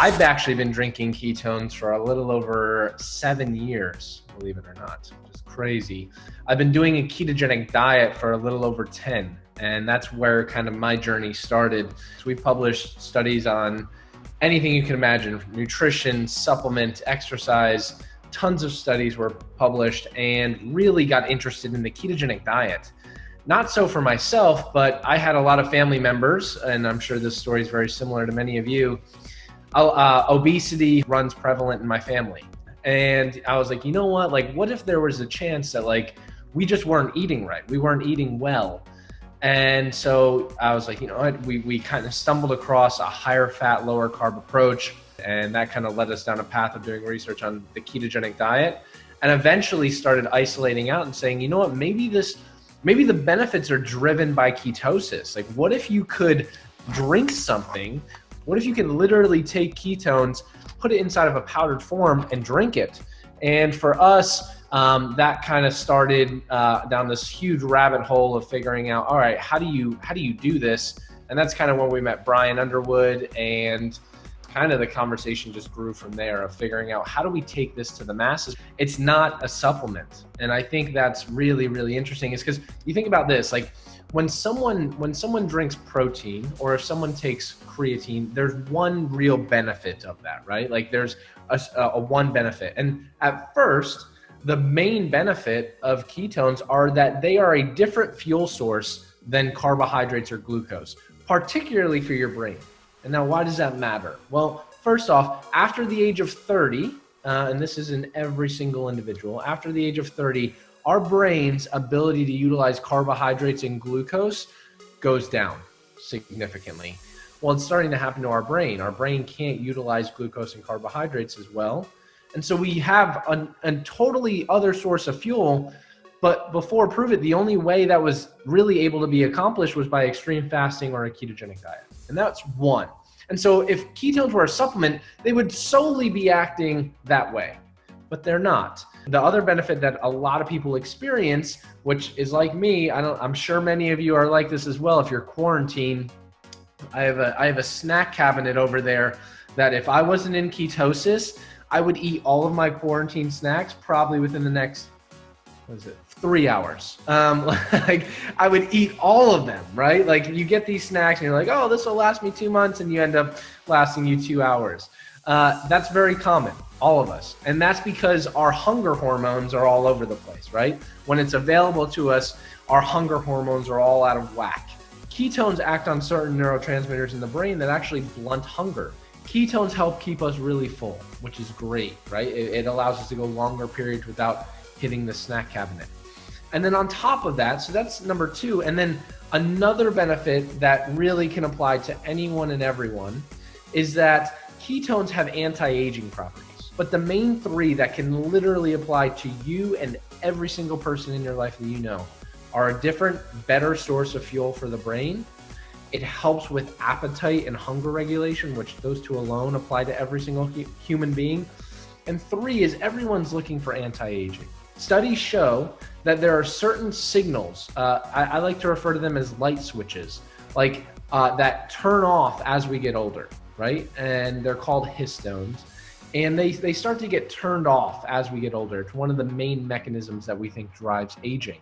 I've actually been drinking ketones for a little over 7 years, believe it or not, which is crazy. I've been doing a ketogenic diet for a little over 10, and that's where kind of my journey started. So we published studies on anything you can imagine, from nutrition, supplement, exercise. Tons of studies were published and really got interested in the ketogenic diet. Not so for myself, but I had a lot of family members, and I'm sure this story is very similar to many of you. Obesity runs prevalent in my family. And I was like, you know what? Like, what if there was a chance that like, we just weren't eating right? We weren't eating well. And so I was like, you know what? We kind of stumbled across a higher fat, lower carb approach. And that kind of led us down a path of doing research on the ketogenic diet, and eventually started isolating out and saying, you know what? Maybe the benefits are driven by ketosis. Like, what if you could drink something? What if you could literally take ketones, put it inside of a powdered form and drink it? And for us, that kind of started down this huge rabbit hole of figuring out, all right, how do you do this? And that's kind of when we met Brian Underwood, and kind of the conversation just grew from there of figuring out, how do we take this to the masses? It's not a supplement. And I think that's really, really interesting, is because you think about this, like when someone drinks protein, or if someone takes creatine, there's one real benefit of that, right? Like there's a one benefit. And at first, the main benefit of ketones are that they are a different fuel source than carbohydrates or glucose, particularly for your brain. And now, why does that matter? Well, first off, after the age of 30, and this is in every single individual, after the age of 30, our brain's ability to utilize carbohydrates and glucose goes down significantly. Well, it's starting to happen to our brain. Our brain can't utilize glucose and carbohydrates as well. And so we have a totally other source of fuel. But before Prüvit, the only way that was really able to be accomplished was by extreme fasting or a ketogenic diet. And that's one. And so if ketones were a supplement, they would solely be acting that way, but they're not. The other benefit that a lot of people experience, which is like me, I'm sure many of you are like this as well. If you're quarantined, I have a snack cabinet over there that if I wasn't in ketosis, I would eat all of my quarantine snacks probably within the next 3 hours. Like I would eat all of them, right? Like you get these snacks and you're like, oh, this will last me 2 months, and you end up lasting you 2 hours. That's very common, all of us. And that's because our hunger hormones are all over the place, right? When it's available to us, our hunger hormones are all out of whack. Ketones act on certain neurotransmitters in the brain that actually blunt hunger. Ketones help keep us really full, which is great, right? It allows us to go longer periods without hitting the snack cabinet. And then on top of that, so that's number two. And then another benefit that really can apply to anyone and everyone is that ketones have anti-aging properties. But the main three that can literally apply to you and every single person in your life that you know are a different, better source of fuel for the brain. It helps with appetite and hunger regulation, which those two alone apply to every single human being. And three is everyone's looking for anti-aging. Studies show that there are certain signals, I like to refer to them as light switches, like that turn off as we get older, right? And they're called histones. And they start to get turned off as we get older. It's one of the main mechanisms that we think drives aging.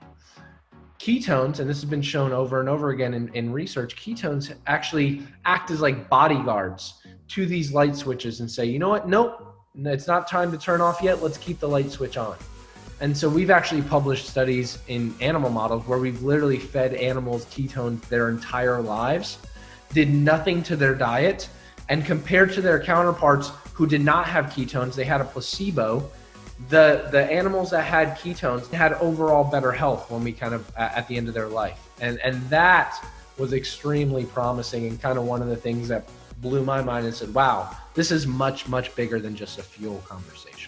Ketones, and this has been shown over and over again in research, ketones actually act as like bodyguards to these light switches and say, you know what, nope, it's not time to turn off yet, let's keep the light switch on. And so we've actually published studies in animal models where we've literally fed animals ketones their entire lives, did nothing to their diet, and compared to their counterparts who did not have ketones, they had a placebo. The animals that had ketones had overall better health when we kind of at the end of their life. And that was extremely promising, and kind of one of the things that blew my mind and said, wow, this is much, much bigger than just a fuel conversation.